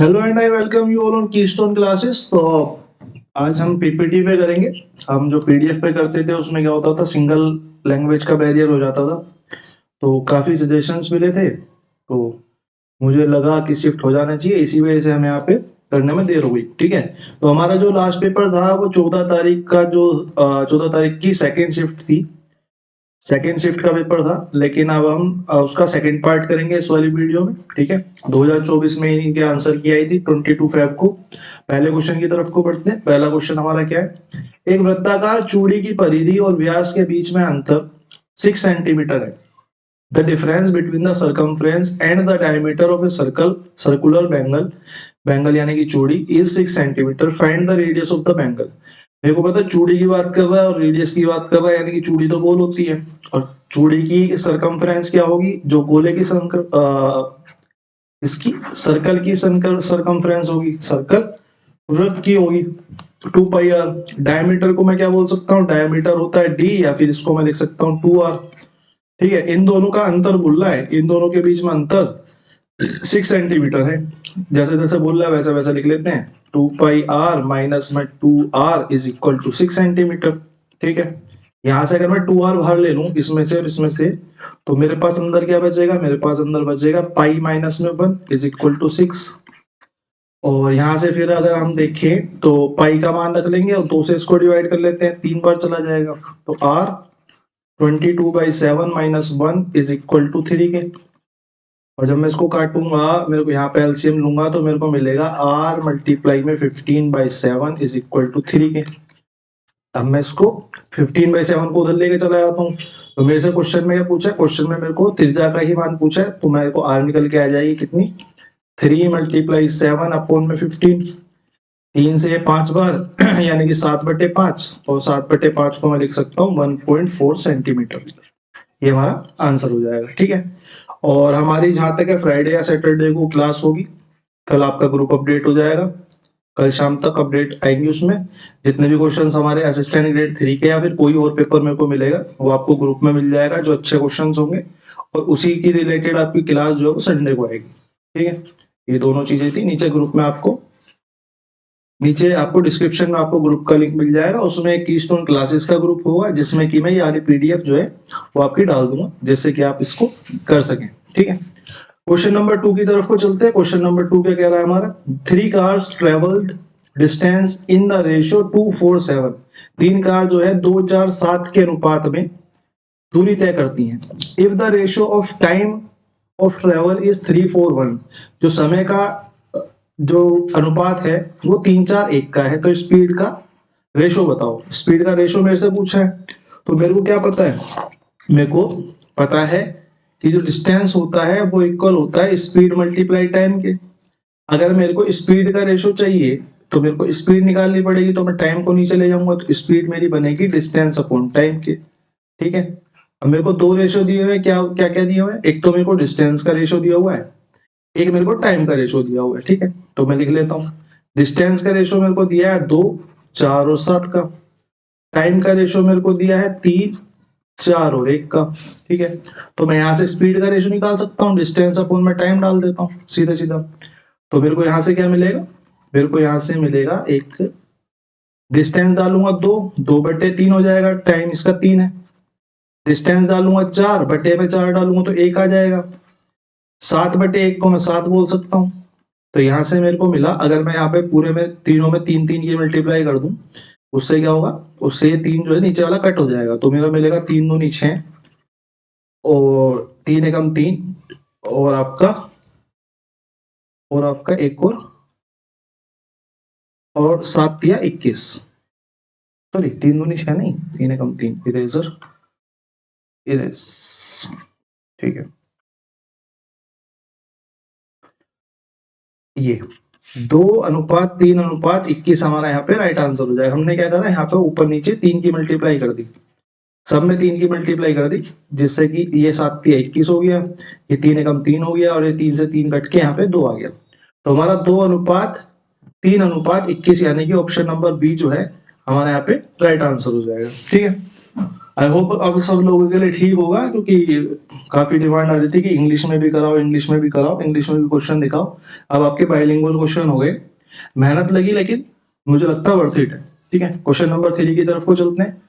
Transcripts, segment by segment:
Hello and I welcome you all on keystone classes. तो आज हम पीपीटी पे करेंगे। हम जो पीडीएफ पे करते थे उसमें क्या होता था, सिंगल लैंग्वेज का बैरियर हो जाता था। तो काफी सजेशंस मिले थे, तो मुझे लगा कि शिफ्ट हो जाना चाहिए, इसी वजह से हमें यहाँ पे करने में देर हो गई। ठीक है, तो हमारा जो लास्ट पेपर था वो 14 तारीख का, जो 14 तारीख की सेकेंड शिफ्ट थी, सेकेंड शिफ्ट का पेपर था। लेकिन अब हम उसका सेकेंड पार्ट करेंगे इस वाली वीडियो में। ठीक है, 2024 में इनके आंसर की आई थी 22 फेब को। पहले क्वेश्चन की तरफ को बढ़ते हैं। पहला क्वेश्चन हमारा क्या है, एक वृत्ताकार चूड़ी की परिधि और व्यास के बीच में अंतर 6 सेंटीमीटर है। The difference between the circumference and the diameter of a circular bangle, bangle यानी कि चूड़ी, is 6 centimetre. Find the radius of the bangle. मेरे को पता है चूड़ी की बात कर रहा है और रेडियस की बात कर रहा है, यानी कि चूड़ी तो गोल होती है और चूड़ी की सरकमफ्रेंस क्या होगी, जो गोले की इसकी सर्कल की सरकमफ्रेंस होगी, सर्कल वृत्त की होगी 2 पाई आर। डायमीटर को मैं क्या बोल सकता हूँ, डायमीटर होता है डी, या फिर इसको मैं लिख सकता हूँ 2r। ठीक है, इन दोनों का अंतर बोल रहा है, इन दोनों के बीच में अंतर 6 सेंटीमीटर है। जैसे जैसे बोल रहा है वैसा वैसा लिख लेते हैं। 2 पाई आर माइनस में 2r is equal to 6 centimetre. ठीक है, यहां से अगर मैं 2r बाहर ले लूं इसमें से और इसमें से, तो मेरे पास अंदर क्या बचेगा, मेरे पास अंदर बचेगा पाई माइनस में 1 इज इक्वल टू 6। और यहां से फिर अगर हम देखें तो पाई का मान रख लेंगे और 2 से इसको डिवाइड कर लेते हैं, 3 बार चला जाएगा। तो r 22/7 minus 1 is equal to 3 के। और जब मैं इसको काटूंगा, मेरे को यहाँ पे एलसीएम लूंगा तो मेरे को मिलेगा r मल्टीप्लाई में 15/7 इज इक्वल टू 3 के। अब मैं इसको 15/7 को उधर लेके चला जाता हूँ। तो मेरे से क्वेश्चन में क्या पूछा है, क्वेश्चन में मेरे को त्रिज्या का ही मान पूछा है, तो मेरे को r निकल के आ जाएगी कितनी, 3 मल्टीप्लाई 7 अपॉन में 15। 3 से 5 बार यानी कि 7/5, और 7/5 को मैं लिख सकता हूँ 1.4 सेंटीमीटर। ये हमारा आंसर हो जाएगा। ठीक है, और हमारी जहां तक है फ्राइडे या सैटरडे को क्लास होगी। कल आपका ग्रुप अपडेट हो जाएगा, कल शाम तक अपडेट आएंगी। उसमें जितने भी क्वेश्चंस हमारे असिस्टेंट ग्रेड 3 के या फिर कोई और पेपर मेरे को मिलेगा, वो आपको ग्रुप में मिल जाएगा, जो अच्छे क्वेश्चंस होंगे। और उसी की रिलेटेड आपकी क्लास जो है संडे को आएगी। ठीक है, ये दोनों चीजें थी। नीचे आपको डिस्क्रिप्शन में आपको ग्रुप का लिंक मिल जाएगा, उसमें एक कीस्टोन क्लासेस का ग्रुप होगा, जिसमें कि मैं ये पीडीएफ जो है वो आपकी डाल दूंगा, जिससे कि आप इसको कर सकें। ठीक है, क्वेश्चन नंबर 2 की तरफ को चलते हैं। क्वेश्चन नंबर 2 क्या कह रहा है हमारा, 3 cars travelled distance in the ratio 247। 3 car जो है 247 के अनुपात में दूरी तय करती हैं। If the ratio of time of travel is 341, जो समय का जो अनुपात है वो 341 का है, तो स्पीड का रेशो बताओ। स्पीड का रेशो मेरे से पूछा है, तो मेरे को क्या पता है, मेरे को पता है कि जो डिस्टेंस होता है वो इक्वल होता है स्पीड मल्टीप्लाई टाइम के। अगर मेरे को स्पीड का रेशो चाहिए तो मेरे को स्पीड निकालनी पड़ेगी, तो मैं टाइम को नीचे ले जाऊंगा, तो स्पीड मेरी बनेगी डिस्टेंस अपॉन टाइम के। ठीक है, अब मेरे को 2 रेशो दिए हुए हैं, क्या क्या क्या दिए हुए हैं, एक तो मेरे को डिस्टेंस का रेशो दिया हुआ है, एक मेरे को टाइम का रेशो दिया हुआ है। ठीक है, तो मैं लिख लेता हूँ। डिस्टेंस का रेशो मेरे को दिया है 2, 4 और 7 का। टाइम का रेशो मेरे को दिया है 3, 4 और 1 का। ठीक है, तो मैं यहाँ से स्पीड का रेशो निकाल सकता हूँ, डिस्टेंस अपॉन में टाइम डाल देता हूँ सीधा सीधा। तो मेरे को यहाँ से क्या मिलेगा, मेरे को यहाँ से मिलेगा एक, डिस्टेंस डालूंगा 2/3 हो जाएगा, टाइम इसका 3 है। डिस्टेंस डालूंगा 4/4 डालूंगा तो 1 आ जाएगा। 7/1 को मैं 7 बोल सकता हूँ। तो यहां से मेरे को मिला, अगर मैं यहाँ पे पूरे में तीनों में 3 की मल्टीप्लाई कर दूं, उससे क्या होगा, उससे 3 जो है नीचे वाला कट हो जाएगा, तो मेरा मिलेगा 3 दूनी 6 और 3 एकम 3 और आपका एक और 7 या 21, सॉरी 3 दूनी 6 नहीं, 3 एकम 3, इरेजर इरेज। ठीक है, ये 2:3:21 हमारा यहाँ पे राइट आंसर हो जाएगा। हमने क्या करा, यहाँ पे ऊपर नीचे 3 की मल्टीप्लाई कर दी, सब में 3 की मल्टीप्लाई कर दी, जिससे कि ये 7 या 21 हो गया, ये 3 एकम 3 हो गया, और ये 3 से 3 कट के यहाँ पे 2 आ गया। तो हमारा 2:3:21 यानी कि ऑप्शन नंबर बी जो है हमारा यहाँ पे राइट आंसर हो जाएगा। ठीक है, आई होप अब सब लोगों के लिए ठीक होगा, क्योंकि काफी डिमांड आ रही थी कि इंग्लिश में भी कराओ, इंग्लिश में भी कराओ, इंग्लिश में भी क्वेश्चन दिखाओ। अब आपके बाइलिंगुअल क्वेश्चन हो गए, मेहनत लगी लेकिन मुझे लगता है वर्थ इट है। ठीक है, क्वेश्चन नंबर 3 की तरफ को चलते हैं।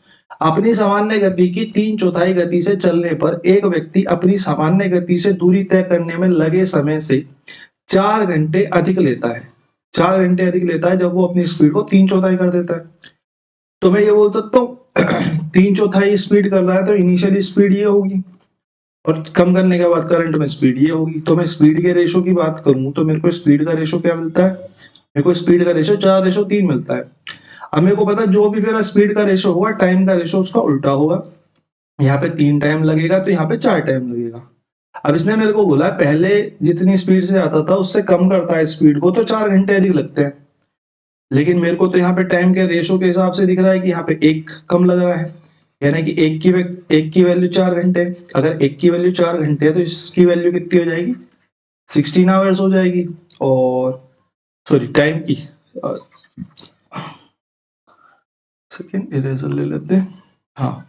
अपनी सामान्य गति की 3/4 गति से चलने पर एक व्यक्ति अपनी सामान्य गति से दूरी तय करने में लगे समय से 4 घंटे अधिक लेता है। 4 घंटे अधिक लेता है जब वो अपनी स्पीड को 3/4 कर देता है। तो मैं ये बोल सकता हूँ 3/4 स्पीड कर रहा है तो इनिशियली स्पीड ये होगी, और कम करने के बाद करंट में स्पीड ये होगी। तो मैं स्पीड के रेशो की बात करूं तो मेरे को स्पीड का रेशो क्या मिलता है, मेरे को स्पीड का रेशो 4:3 मिलता है। अब मेरे को पता है जो भी मेरा स्पीड का रेशो होगा टाइम का रेशो उसका उल्टा होगा। यहाँ पे 3 टाइम लगेगा तो यहाँ पे 4 टाइम लगेगा। अब इसने मेरे को बोला पहले जितनी स्पीड से आता था उससे कम करता है स्पीड को तो 4 घंटे अधिक लगते हैं, लेकिन मेरे को तो यहाँ पे टाइम के रेशो के हिसाब से दिख रहा है कि यहाँ पे 1 कम लग रहा है, यानी कि एक की वैल्यू 4 घंटे। अगर एक की वैल्यू 4 घंटे है तो इसकी वैल्यू कितनी हो जाएगी, 16 आवर्स हो जाएगी। और सॉरी टाइम की सेकेंड इरेजर ले लेते हैं। हाँ,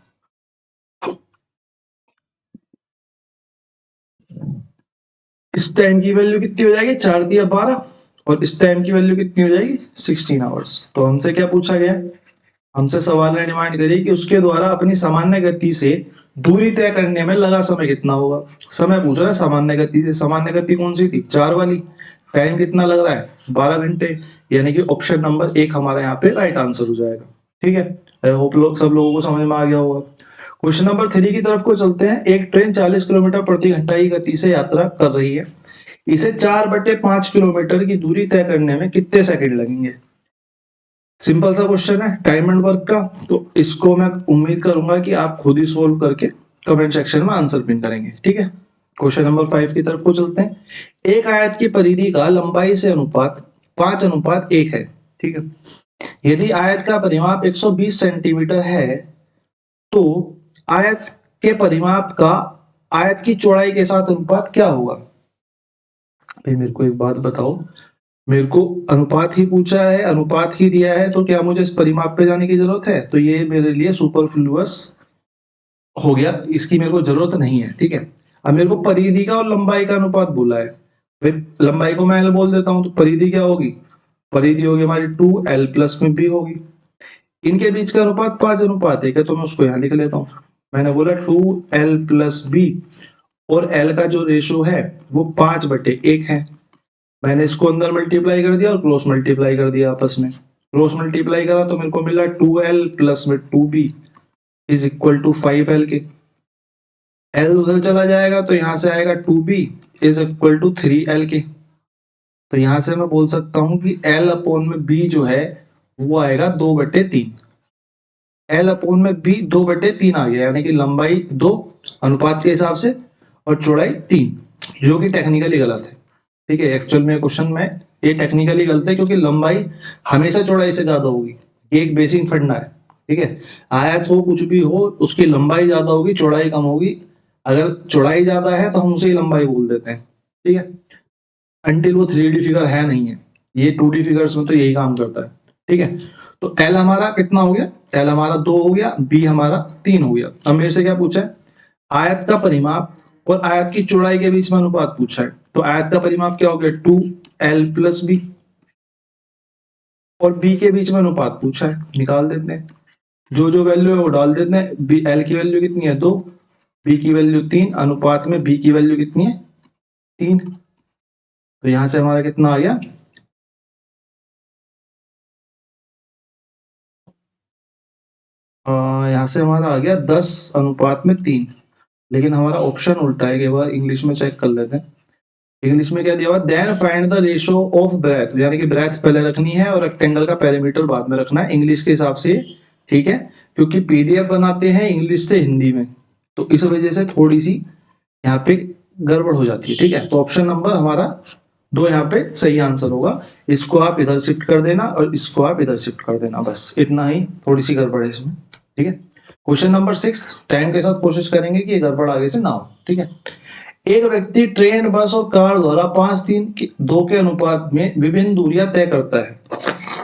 इस टाइम की वैल्यू कितनी हो जाएगी, 4 दिया 12, और इस टाइम की वैल्यू कितनी हो जाएगी 16 आवर्स। तो हमसे क्या पूछा गया, हमसे सवाल ने डिमांड करी कि उसके द्वारा अपनी सामान्य गति से दूरी तय करने में लगा समय कितना होगा। समय पूछ रहा है सामान्य गति से, सामान्य गति कौन सी थी 4 वाली, टाइम कितना लग रहा है 12 घंटे, यानी कि ऑप्शन नंबर 1 हमारा यहाँ पे राइट आंसर हो जाएगा। ठीक है, आई होप सब लोगों को समझ में आ गया होगा। क्वेश्चन नंबर 3 की तरफ को चलते हैं। एक ट्रेन 40 किलोमीटर प्रति घंटा की गति से यात्रा कर रही है, इसे 4/5 किलोमीटर की दूरी तय करने में कितने सेकंड लगेंगे। सिंपल सा क्वेश्चन है टाइम एंड वर्क का, तो इसको मैं उम्मीद करूंगा कि आप खुद ही सोल्व करके कमेंट सेक्शन में आंसर पिन करेंगे। ठीक है, क्वेश्चन नंबर 5 की तरफ को चलते हैं। एक आयत की परिधि का लंबाई से अनुपात 5:1 है। ठीक है, यदि आयत का परिमाप 120 सेंटीमीटर है तो आयत के परिमाप का आयत की चौड़ाई के साथ अनुपात क्या होगा। भाई मेरे को एक बात बताओ, मेरे को अनुपात ही पूछा है, अनुपात ही दिया है, तो क्या मुझे इस परिमाप पे जाने की जरूरत है, तो ये मेरे लिए सुपरफ्लुअस हो गया, इसकी मेरे को जरूरत नहीं है। ठीक है, अब मेरे को परिधि का और लंबाई का अनुपात बोला है, फिर लंबाई को मैं एल बोल देता हूं, तो परिधि क्या होगी, परिधि होगी हमारी 2l प्लस में b होगी। इनके बीच का अनुपात 5:1 है, तो मैं उसको यहां लिख लेता हूं। मैंने बोला 2l प्लस b, और l का जो रेशो है वो 5/1 है। मैंने इसको अंदर मल्टीप्लाई कर दिया और क्रॉस मल्टीप्लाई कर दिया आपस में। क्रॉस मल्टीप्लाई करा तो मेरे को मिला 2l प्लस में 2b is equal to 5l के। l उधर चला जाएगा तो यहां से आएगा 2b is equal to 3l के। तो यहां से मैं बोल सकता हूं कि l अपॉन में b जो है वो आएगा 2/3। l अपॉन में b 2/3 आ गया, यानी कि लंबाई 2 अनुपात के हिसाब से और चौड़ाई 3, जो कि टेक्निकली गलत है। ठीक है, एक्चुअल में क्वेश्चन में ये टेक्निकली गलत है, क्योंकि लंबाई हमेशा चौड़ाई से ज्यादा होगी, ये एक बेसिक फंडा है। ठीक है, आयत हो कुछ भी हो उसकी लंबाई ज्यादा होगी चौड़ाई कम होगी, अगर चौड़ाई ज्यादा है तो हम उसे लंबाई बोल देते हैं। ठीक है, अंटिल वो 3D फिगर है नहीं है, ये 2D फिगर्स में तो यही काम करता है। ठीक है, तो L हमारा कितना हो गया, L हमारा 2 हो गया, B हमारा 3 हो गया। अब मेरे से क्या पूछा है, आयत का परिमाप और आयत की चौड़ाई के बीच में अनुपात पूछा है। तो आयत का परिमाप क्या हो गया 2l प्लस b, और b के बीच में अनुपात पूछा है, निकाल देते हैं, जो जो वैल्यू है वो डाल देते हैं। l की वैल्यू कितनी है 2, b की वैल्यू 3, अनुपात में b की वैल्यू कितनी है 3। तो यहां से हमारा कितना आ गया, यहां से हमारा आ गया 10:3। लेकिन हमारा ऑप्शन उल्टा है, एक बार इंग्लिश में चेक कर लेते हैं। इंग्लिश में क्या दिया हुआ, then find the ratio of breath, यानी कि ब्रेथ पहले रखनी है और रेक्टेंगल का पेरीमीटर बाद में रखना है इंग्लिश के हिसाब से। ठीक है, क्योंकि पीडीएफ बनाते हैं इंग्लिश से हिंदी में, तो इस वजह से थोड़ी सी यहाँ पे गड़बड़ हो जाती है। ठीक है, तो ऑप्शन नंबर हमारा 2 यहाँ पे सही आंसर होगा। इसको आप इधर शिफ्ट कर देना और इसको आप इधर शिफ्ट कर देना, बस इतना ही, थोड़ी सी गड़बड़ है इसमें। ठीक है, क्वेश्चन नंबर 6 टाइम के साथ कोशिश करेंगे कि गड़बड़ आगे से ना हो। ठीक है, एक व्यक्ति ट्रेन, बस और कार द्वारा 5:3:2 के अनुपात में विभिन्न दूरियां तय करता है।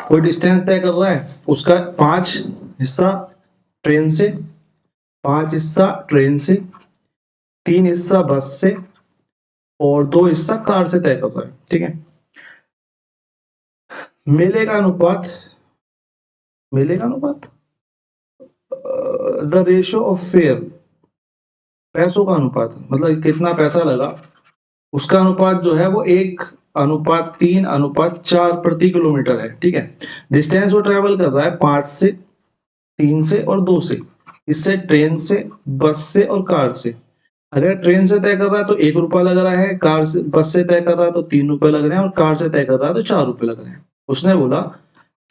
कोई डिस्टेंस तय कर रहा है, उसका 5 हिस्सा ट्रेन से 5 हिस्सा ट्रेन से, 3 हिस्सा बस से और 2 हिस्सा कार से तय कर रहा है। ठीक है, मेले का अनुपात, मेले का अनुपात, द रेशियो ऑफ फेयर, पैसों का अनुपात, मतलब कितना पैसा लगा उसका अनुपात जो है वो 1:3:4 प्रति किलोमीटर है। ठीक है, डिस्टेंस वो ट्रेवल कर रहा है 5 से, 3 से और 2 से, इससे ट्रेन से, बस से और कार से। अगर ट्रेन से तय कर रहा है तो 1 रुपया लग रहा है, कार से बस से तय कर रहा है तो 3 रुपए लग रहे हैं और कार से तय कर रहा है तो 4 रुपए लग रहे हैं। उसने बोला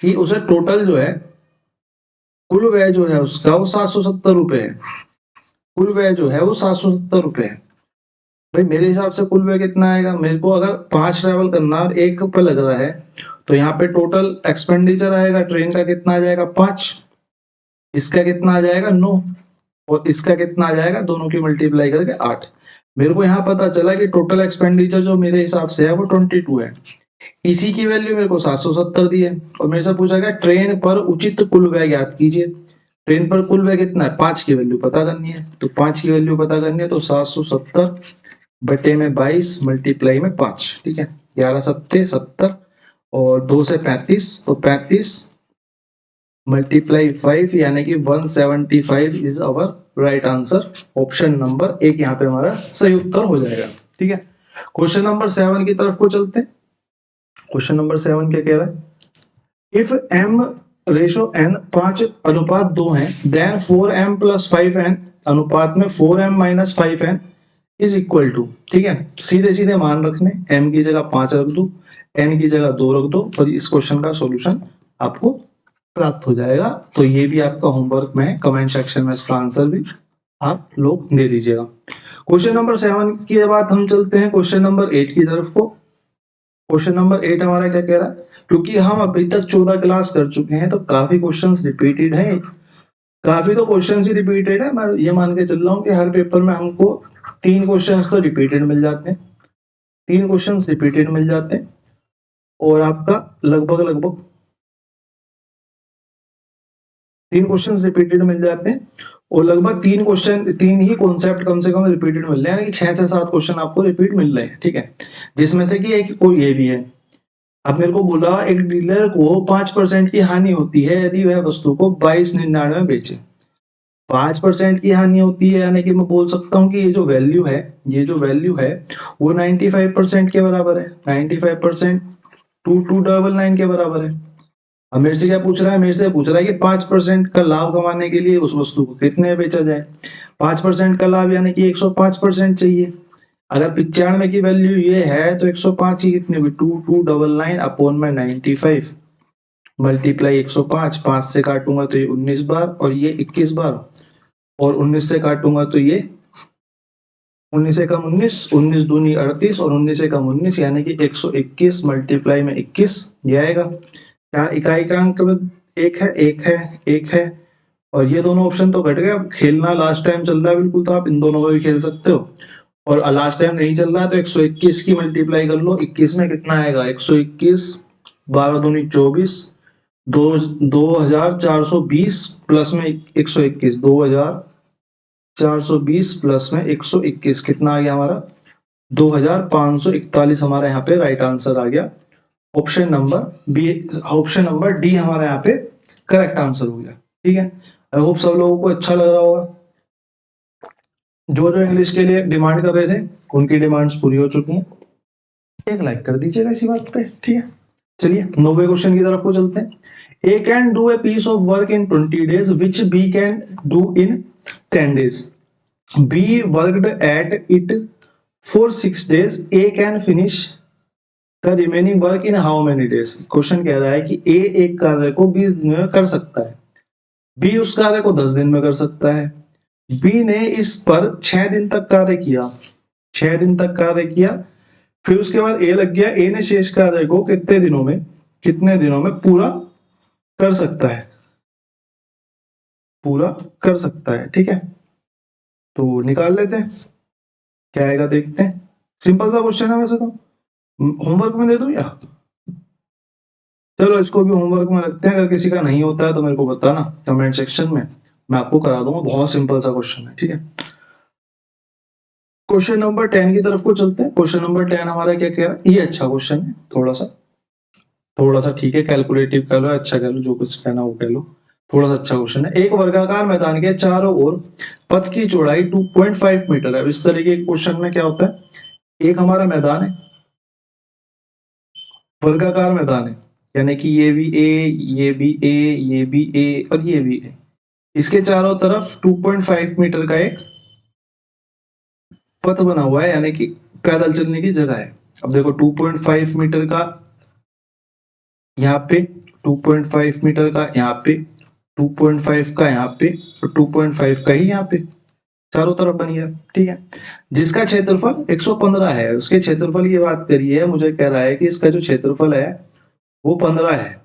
कि उसे टोटल जो है कुल व्यय जो है उसका वो 770 रुपए है। कुल व्यय जो है वो 770 रुपए है। भाई मेरे हिसाब से कुल व्यय कितना आएगा, मेरे को अगर 5 ट्रेवल करना और 1 रुपये लग रहा है तो यहाँ पे टोटल एक्सपेंडिचर आएगा ट्रेन का कितना आ जाएगा 5, इसका कितना आ जाएगा 9 और इसका कितना आ जाएगा, दोनों की मल्टीप्लाई करके 8। मेरे को यहाँ पता चला कि टोटल एक्सपेंडिचर जो मेरे हिसाब से है वो 22 है। इसी की वैल्यू मेरे को 770 दी है और मेरे से पूछा गया ट्रेन पर उचित कुल व्यय ज्ञात कीजिए। ट्रेन पर कुल व्यय कितना है, 5 की वैल्यू पता करनी है, तो 5 की वैल्यू पता करनी है तो 770 बटे में 22 मल्टीप्लाई में 5। ठीक है, 11 सत्ते 70 और 2 से 35 और 35 मल्टीप्लाई 5 यानी कि 175 is our right answer. Option number 1 यहाँ पे हमारा सही उत्तर हो जाएगा। ठीक है, क्वेश्चन नंबर 7 की तरफ को चलते हैं। क्वेश्चन नंबर 7 क्या कह रहा है, इफ m रेशो n 5:2 है देन 4m + 5n अनुपात में 4m - 5n is equal to. ठीक है, सीधे सीधे मान रखने, m की जगह 5 रख दो, n की जगह 2 रख दो और इस क्वेश्चन का सॉल्यूशन आपको प्राप्त हो जाएगा। तो ये भी आपका होमवर्क में है, कमेंट सेक्शन में इसका आंसर भी आप लोग दे दीजिएगा। क्वेश्चन नंबर 7 के बाद हम चलते हैं क्वेश्चन नंबर 8 की तरफ को। क्वेश्चन नंबर 8 हमारा क्या कह रहा है, क्योंकि हम अभी तक 14 क्लास कर चुके हैं तो काफी क्वेश्चंस रिपीटेड हैं, काफी तो क्वेश्चंस ही रिपीटेड है। मैं ये मान के चल रहा हूँ कि हर पेपर में हमको 3 क्वेश्चंस तो रिपीटेड मिल जाते हैं, 3 क्वेश्चंस रिपीटेड मिल जाते हैं और आपका लगभग लगभग 3 क्वेश्चंस रिपीटेड मिल जाते हैं और लगभग 3 ही कॉन्सेप्ट कम से कम रिपीटेड मिल रहे हैं, यानी कि 6 से 7 क्वेश्चन आपको रिपीट मिल रहे हैं। ठीक है, जिसमें से कि एक कोई ये भी है। अब मेरे को बोला एक डीलर को 5% की हानि होती है यदि वह वस्तु को 22.99 में बेचे। 5% की हानि होती है यानी कि मैं बोल सकता हूँ कि ये जो वैल्यू है, ये जो वैल्यू है वो 95% के बराबर है। 95% 2299 के बराबर है। अब मेरे से क्या पूछ रहा है, मेरे से पूछ रहा है कि 5% का लाभ कमाने के लिए उस वस्तु को कितने में बेचा जाए। 5% का लाभ यानी कि 105% चाहिए। अगर 95 की वैल्यू ये है तो 105 की कितनी होगी, 2299 अपॉन में 95 मल्टीप्लाई 105, 5 से काटूंगा तो ये 19 बार और ये 21 बार और 19 से काटूंगा तो ये 19 से कम 19, 19 दूनी 38 और 19 से कम 19 यानी कि 121 मल्टीप्लाई में 21 ये आएगा। क्या इकाई का अंक एक है, एक है, एक है और ये दोनों ऑप्शन तो घट गए। अब खेलना लास्ट टाइम चल रहा है बिल्कुल, तो आप इन दोनों को भी खेल सकते हो और लास्ट टाइम नहीं चल रहा है तो 121 की मल्टीप्लाई कर लो। 21 में कितना आएगा, 121 12 दूनी 24 2420 प्लस में 121 2420 प्लस में 121 कितना आ गया हमारा 2541 हमारा यहाँ पे राइट आंसर आ गया। Option number B, option number D हमारा यहाँ पे करेक्ट आंसर हो गया। ठीक है, आई होप सब लोगों को अच्छा लग रहा होगा। जो जो इंग्लिश के लिए डिमांड कर रहे थे उनकी डिमांड्स पूरी हो चुकी हैं। एक लाइक कर दीजिएगा इसी बात पे। ठीक है, चलिए 9वें क्वेश्चन की तरफ को चलते हैं। A can do a piece of work in 20 days which B can do in 10 days. B worked at it for 6 days. A can finish the remaining work in how many days? Question कह रहा है कि A एक कार्य को 20 दिन में कर सकता है, B उस कार्य को 10 दिन में कर सकता है। B ने इस पर 6 दिन तक कार्य किया, 6 दिन तक कार्य किया, फिर उसके बाद A लग गया। A ने शेष कार्य को कितने दिनों में पूरा कर सकता है, पूरा कर सकता है। ठीक है, तो निकाल लेते हैं क्या आएगा, देखते हैं। सिंपल सा क्वेश्चन है वैसे तो, होमवर्क में दे दूं या चलो इसको भी होमवर्क में रखते हैं। अगर किसी का नहीं होता है तो मेरे को बताना कमेंट सेक्शन में, मैं आपको करा दूंगा, बहुत सिंपल सा क्वेश्चन है, ठीक है। क्वेश्चन नंबर 10 की तरफ को चलते हैं। क्वेश्चन नंबर 10 हमारा क्या कह रहा है, ये अच्छा क्वेश्चन है, थोड़ा सा ठीक है, कैलकुलेटिव कह लो, अच्छा कह लो, जो कुछ कहना वो कह लो, थोड़ा सा अच्छा क्वेश्चन है। एक वर्गाकार मैदान के चारों ओर पथ की चौड़ाई 2.5 मीटर है। इस तरीके के क्वेश्चन में क्या होता है, एक हमारा मैदान है, वर्गाकार मैदान है, यानी कि ये भी ए, ये भी ए, ये भी ए और ये भी ए, इसके चारों तरफ 2.5 मीटर का एक पथ बना हुआ है, यानी कि पैदल चलने की जगह है। अब देखो 2.5 मीटर का यहाँ पे, 2.5 मीटर का यहाँ पे, 2.5 का यहाँ पे और 2.5 का ही यहाँ पे, चारों तरफ बन गया, ठीक है। जिसका क्षेत्रफल 115 है, उसके क्षेत्रफल की बात करी है, मुझे कह रहा है कि इसका जो क्षेत्रफल है वो 15 है।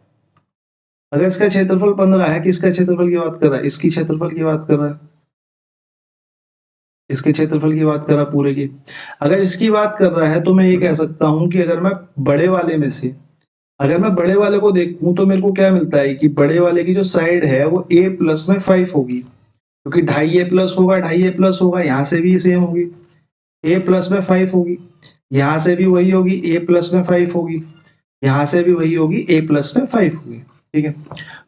अगर इसका क्षेत्रफल 15 है, किसका क्षेत्रफल की बात कर रहा है, इसकी क्षेत्रफल की बात कर रहा है, इसके क्षेत्रफल की बात कर रहा है पूरे की। अगर इसकी बात कर रहा है तो मैं ये कह सकता हूं कि अगर मैं बड़े वाले में से, अगर मैं बड़े वाले को देखूं तो मेरे को क्या मिलता है कि बड़े वाले की जो साइड है वो a प्लस में 5 होगी, क्योंकि 2.5 a प्लस होगा, 2.5 a प्लस होगा, यहाँ से भी सेम होगी, a प्लस में 5 होगी, यहाँ से भी वही होगी, a प्लस में 5 होगी, यहाँ से भी वही होगी, a प्लस में 5 होगी, ठीक है।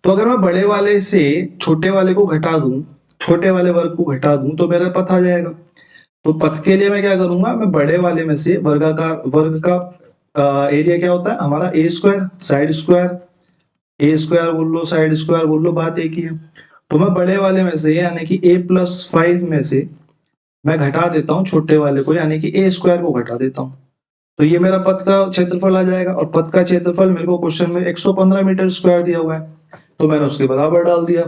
तो अगर मैं बड़े वाले से छोटे वाले को घटा दूं, छोटे वाले वर्ग को घटा दूं तो मेरा पथ आ जाएगा। तो पथ के लिए मैं क्या करूंगा, मैं बड़े वाले में से वर्ग का एरिया क्या होता है हमारा, ए स्क्वायर, साइड स्क्वायर, ए स्क्वायर बोल लो, साइड स्क्वायर बोल लो, बात एक ही है। तो मैं बड़े वाले में से यानी कि a प्लस 5 में से मैं घटा देता हूँ छोटे वाले को, यानी कि ए स्क्वायर को घटा देता हूँ, तो ये मेरा पथ का क्षेत्रफल आ जाएगा। और पथ का क्षेत्रफल मेरे को क्वेश्चन में 115 मीटर स्क्वायर दिया हुआ है, तो मैंने उसके बराबर डाल दिया।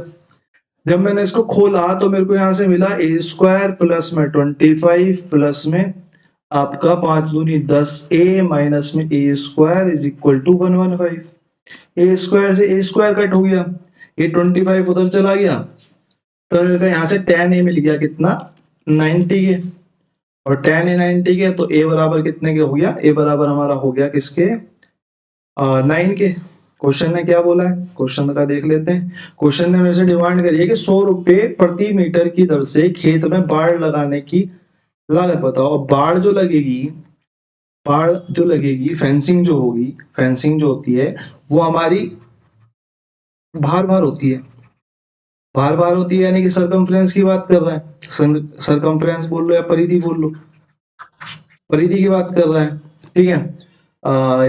जब मैंने इसको खोला तो मेरे को यहाँ से मिला ए स्क्वायर प्लस में 25 प्लस में आपका 5 दूनी 10 ए माइनस में A square is equal to 115। A square से ए स्क्वायर कट हो गया, ये 25 उधर चला गया, तो यहाँ से tan ए मिल गया कितना, 90 के, और tan ए 90 के, तो ए बराबर कितने के हो गया, ए बराबर हमारा हो गया किसके, 9 के। क्वेश्चन ने क्या बोला है, क्वेश्चन का देख लेते हैं। क्वेश्चन ने मेरे से डिमांड करी है कि 100 रुपए प्रति मीटर की दर से खेत में बाढ़ लगाने की लागत बताओ। बाढ़ जो लगेगी, फेंसिंग जो होगी, फेंसिंग जो होती है वो हमारी बार बार होती है, बार बार होती है, यानी कि सरकमफ्रेंस की बात कर रहा है, सरकमफ्रेंस बोल लो या परिधि बोल लो, परिधि की बात कर रहा है, ठीक है।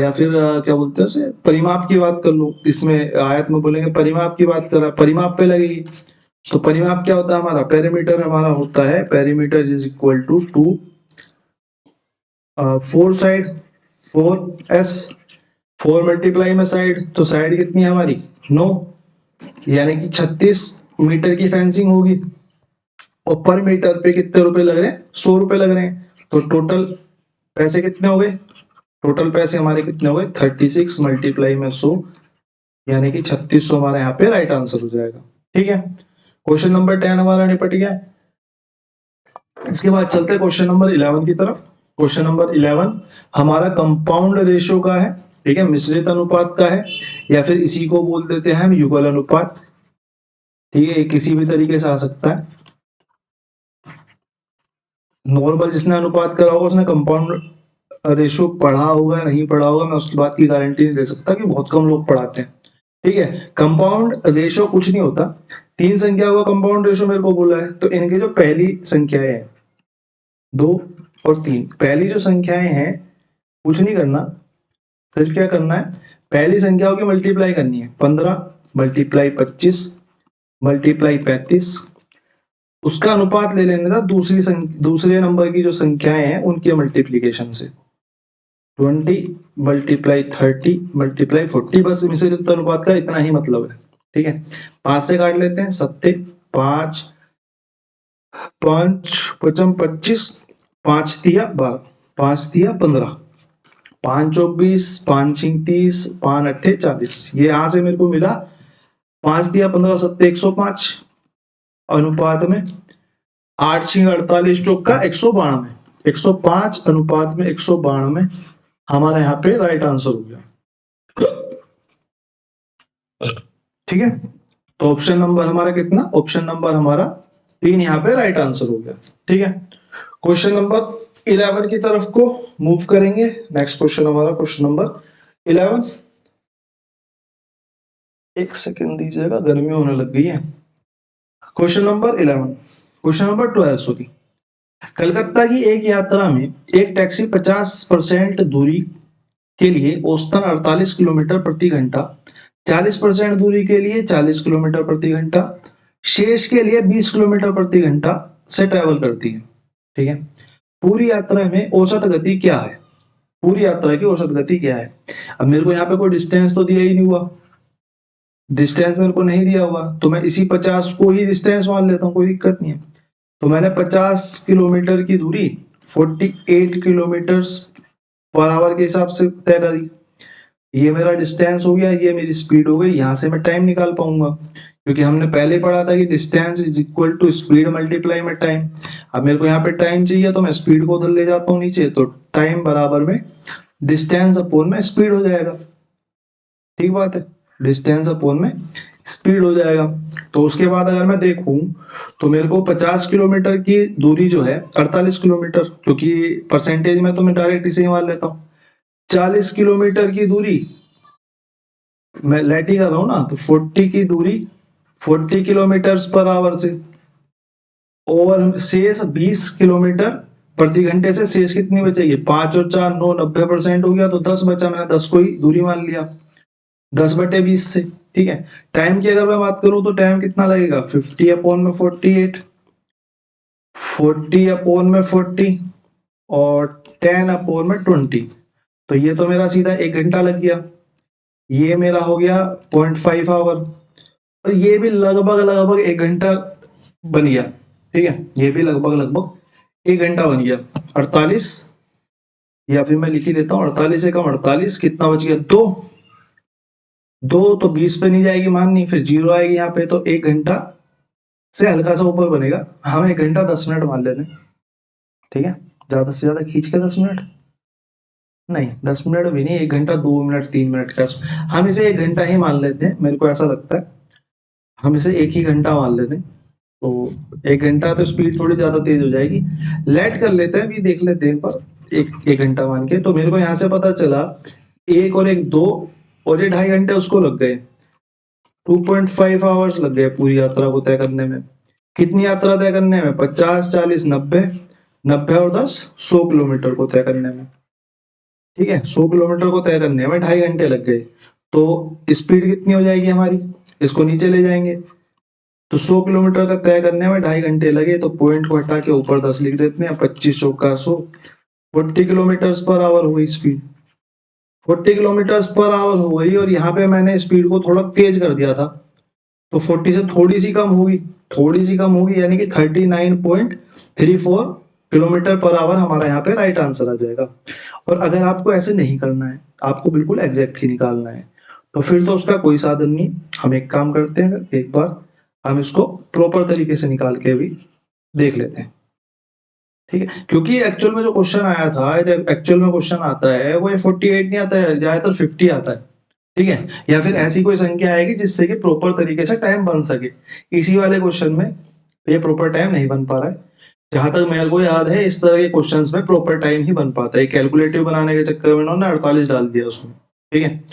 या फिर क्या बोलते हैं उसे, परिमाप की बात कर लो, इसमें आयत में बोलेंगे परिमाप की बात कर रहा है, परिमाप पे लगेगी। तो परिमाप क्या होता है हमारा, पेरीमीटर हमारा होता है, perimeter is equal to 4 side, 4s, 4 multiply में साइड, तो साइड कितनी है हमारी 9, यानी कि 36 मीटर की फेंसिंग होगी, और पर मीटर पे कितने रुपए लग रहे हैं, 100 रुपए लग रहे हैं। तो टोटल पैसे कितने हो गए, टोटल पैसे हमारे कितने हो गए, 36 मल्टीप्लाई में 100, यानी कि 3600 हमारे यहाँ पे राइट आंसर हो जाएगा, ठीक है। क्वेश्चन नंबर 10 हमारा निपट गया। इसके बाद चलते हैं क्वेश्चन नंबर 11 की तरफ। क्वेश्चन नंबर 11 हमारा कंपाउंड रेशियो का है, ठीक है, मिश्रित अनुपात का है, या फिर इसी को बोल देते हैं हम युगल अनुपात, ठीक है, किसी भी तरीके से आ सकता है। नॉर्मल जिसने अनुपात करा होगा उसने कंपाउंड रेशियो पढ़ा होगा, नहीं पढ़ा होगा, मैं उसकी बात की गारंटी नहीं दे सकता, कि बहुत कम लोग पढ़ाते हैं, ठीक है। कंपाउंड रेशियो कुछ नहीं होता, 3 संख्या का कंपाउंड रेशियो मेरे को बोला है, तो इनके जो पहली संख्याएं हैं 2 और 3, पहली जो संख्याएं हैं कुछ नहीं करना, सिर्फ क्या करना है, पहली संख्याओं की मल्टीप्लाई करनी है, 15 मल्टीप्लाई 25 मल्टीप्लाई 35, उसका अनुपात ले लेने था दूसरे नंबर की जो संख्याएं हैं उनके मल्टीप्लीकेशन से, 20 मल्टीप्लाई 30 मल्टीप्लाई 40, बस मिश्रित अनुपात का इतना ही मतलब है, ठीक है। 5 से काट लेते हैं, 7 5 5 पचम 25, 5 तिया 12, 5 तिया 15, 5 चौक 20, 5 छिंग 30, 5 अट्ठे 40, ये यहां से मेरे को मिला 5 दिया 15 7 105 अनुपात में 8 छिंग 48 चौक का 192, 105 अनुपात में 192 हमारे यहाँ पे राइट आंसर हो गया, ठीक है। तो ऑप्शन नंबर हमारा कितना, ऑप्शन नंबर हमारा 3 यहाँ पे राइट आंसर हो गया। ठीक है, क्वेश्चन नंबर 11 की तरफ को मूव करेंगे। नेक्स्ट क्वेश्चन हमारा क्वेश्चन नंबर 11। एक सेकंड दीजिएगा, गर्मी होने लग गई है। Question number 11, question number 12 sorry. Calcutta की एक यात्रा में एक टैक्सी 50% दूरी के लिए औसतन 48 किलोमीटर प्रति घंटा, 40% दूरी के लिए 40 किलोमीटर प्रति घंटा, शेष के लिए 20 किलोमीटर प्रति घंटा से ट्रेवल करती है। ठीक है, पूरी यात्रा में औसत गति क्या है, पूरी यात्रा की औसत गति क्या है। अब मेरे को यहाँ पे कोई डिस्टेंस तो दिया ही नहीं हुआ, डिस्टेंस मेरे को नहीं दिया हुआ, तो मैं इसी 50 को ही डिस्टेंस मान लेता हूँ, कोई दिक्कत नहीं है। तो मैंने 50 किलोमीटर की दूरी 48 किलोमीटर पर आवर के हिसाब से तय करी। ये मेरा डिस्टेंस हो गया, ये मेरी स्पीड हो गई। यहां से मैं टाइम निकाल पाऊंगा, क्योंकि हमने पहले पढ़ा था कि distance is equal to speed multiply में टाइम। अब मेरे को यहाँ पे टाइम चाहिए, तो मैं स्पीड को उधर ले जाता हूँ नीचे, तो टाइम बराबर में डिस्टेंस अपॉन में स्पीड हो जाएगा। ठीक बात है, डिस्टेंस अपॉन में स्पीड हो जाएगा। तो उसके बाद अगर मैं देखूं तो मेरे को 50 किलोमीटर की दूरी जो है 48 किलोमीटर, क्योंकि परसेंटेज में तो मैं डायरेक्ट इसे ही मान लेता हूँ। 40 किलोमीटर की दूरी मैं लेट ही कर रहा हूं ना, तो 40 की दूरी 40 किलोमीटर पर आवर से, और शेष 20 किलोमीटर प्रति घंटे से शेष कितनी बचेगी, 5 और 4 9, 90% हो गया, तो 10 बचा। मैंने 10 को ही दूरी मान लिया, 10/20 से। ठीक है, टाइम की अगर मैं बात करूं तो टाइम कितना लगेगा, 50 अपॉन में 48, 40 अपॉन में 40 और 10 अपॉन में 20। तो ये तो मेरा सीधा 1 घंटा लग गया। ये मेरा हो गया 0.5 आवर, और ये भी लगभग लगभग 1 घंटा बन गया। ठीक है, ये भी लगभग लगभग 1 घंटा बन गया। 48, या फिर मैं लिख ही लेता हूँ, 48 से कम 48 कितना बच गया, 2। 2 तो 20 पे नहीं जाएगी माननी, फिर 0 आएगी यहाँ पे, तो 1 घंटा से हल्का सा ऊपर बनेगा। हम 1 घंटा 10 मिनट मान लेते हैं। ठीक है, ज्यादा से ज्यादा खींच के 10 मिनट नहीं, 10 मिनट भी नहीं, 1 घंटा 2 मिनट 3 मिनट का, हम इसे 1 घंटा ही मान लेते हैं। मेरे को ऐसा लगता है हम इसे 1 ही घंटा मान लेते हैं। तो 1 घंटा तो स्पीड थोड़ी ज्यादा तेज हो जाएगी, लेट कर लेते हैं, अभी देख लेते हैं एक बार। एक घंटा मान के, तो मेरे को यहाँ से पता चला 1 और 1 2, और ये 2.5 घंटे उसको लग गए, 2.5 आवर्स लग गए पूरी यात्रा को तय करने में। कितनी यात्रा तय करने में, 50 40 90, 90 और 10 100 किलोमीटर को तय करने में। ठीक है, 100 किलोमीटर को तय करने में 2.5 घंटे लग गए। तो स्पीड कितनी हो जाएगी हमारी, इसको नीचे ले जाएंगे, तो 100 किलोमीटर का तय करने में 2.5 घंटे लगे, तो पॉइंट को हटा के ऊपर 10 लिख देते हैं। 25 चौका 100, 40 किलोमीटर पर आवर हो गई स्पीड, 40 किलोमीटर पर आवर हो गई। और यहाँ पे मैंने स्पीड को थोड़ा तेज कर दिया था, तो 40 से थोड़ी सी कम होगी, थोड़ी सी कम होगी, यानी कि 39.34 किलोमीटर पर आवर हमारा यहाँ पे राइट आंसर आ जाएगा। और अगर आपको ऐसे नहीं करना है, आपको बिल्कुल एग्जैक्ट ही निकालना है, तो फिर तो उसका कोई साधन नहीं। हम एक काम करते हैं, एक बार हम इसको प्रॉपर तरीके से निकाल के भी देख लेते हैं। ठीक है, क्योंकि एक्चुअल में जो क्वेश्चन आया था, एक्चुअल में क्वेश्चन आता है वो 48 नहीं आता है, ज्यादातर 50 आता है। ठीक है, या फिर ऐसी कोई संख्या आएगी जिससे कि प्रॉपर तरीके से टाइम बन सके। इसी वाले क्वेश्चन में ये प्रॉपर टाइम नहीं बन पा रहा है। जहां तक मेरे को याद है, इस तरह के क्वेश्चंस में प्रॉपर टाइम ही बन पाता है। कैलकुलेटिव बनाने के चक्कर में उन्होंने 48 डाल दिया उसमें। ठीक है,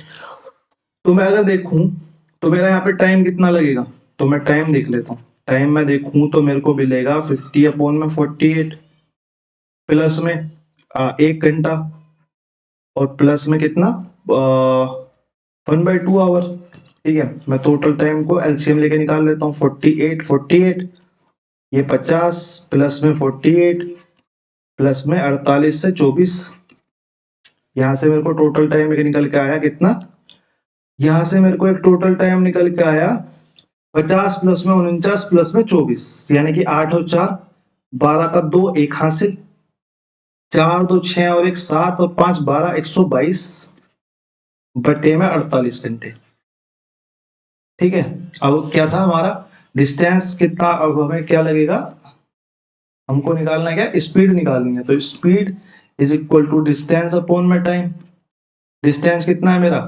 तो मैं अगर देखूं तो मेरा यहाँ पे टाइम कितना लगेगा, तो मैं टाइम देख लेता हूँ। टाइम में देखूं तो मेरे को मिलेगा 50 अपॉन में 48, प्लस में 1 घंटा, और प्लस में कितना 1/2 आवर। ठीक है, मैं टोटल टाइम को एलसीएम लेके निकाल लेता हूँ। 48 ये 50 प्लस में 48 प्लस में 48 से 24, यहां से मेरे को टोटल टाइम निकल के आया कितना, यहां से मेरे को एक टोटल टाइम निकल के आया 50 प्लस में 49 प्लस में 24, यानी कि 8 और 4 12 का 2, एक हासिल, 4 2 6 और 1 7 और 5 12, 122 बटे में 48 घंटे। ठीक है, अब क्या था हमारा डिस्टेंस कितना, अब हमें क्या लगेगा, हमको निकालना क्या, स्पीड निकालनी है। तो speed is equal to distance upon में टाइम। डिस्टेंस कितना है मेरा,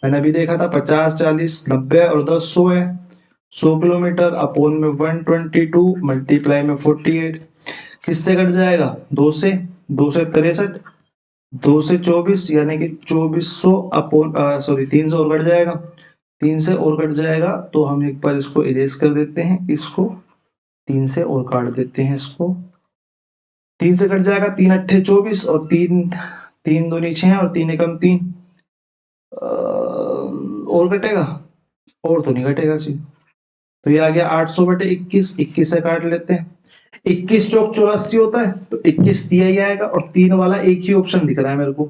मैंने अभी देखा था 50 40 90 और 10 100 है। 100 किलोमीटर अपॉन में 122 मल्टीप्लाई में 48, किससे कट जाएगा? 2 से 63, 2 से 24 यानी कि 2400 अपॉन 3 से और कट जाएगा, 3 से और कट जाएगा तो हम एक बार इसको इरेज कर देते हैं, इसको 3 से और काट देते हैं, इसको 3 से कट जाएगा, 3 अट्ठे 24 और 3 दूनी 6 और 3 एकम 3, और कटेगा? और तो नहीं कटेगा जी, तो ये आ गया 800 बटे 21, 21 से काट लेते हैं, 21 चौक 84 होता है तो 21 दिया ही आएगा और 3 वाला एक ही ऑप्शन दिख रहा है मेरे को,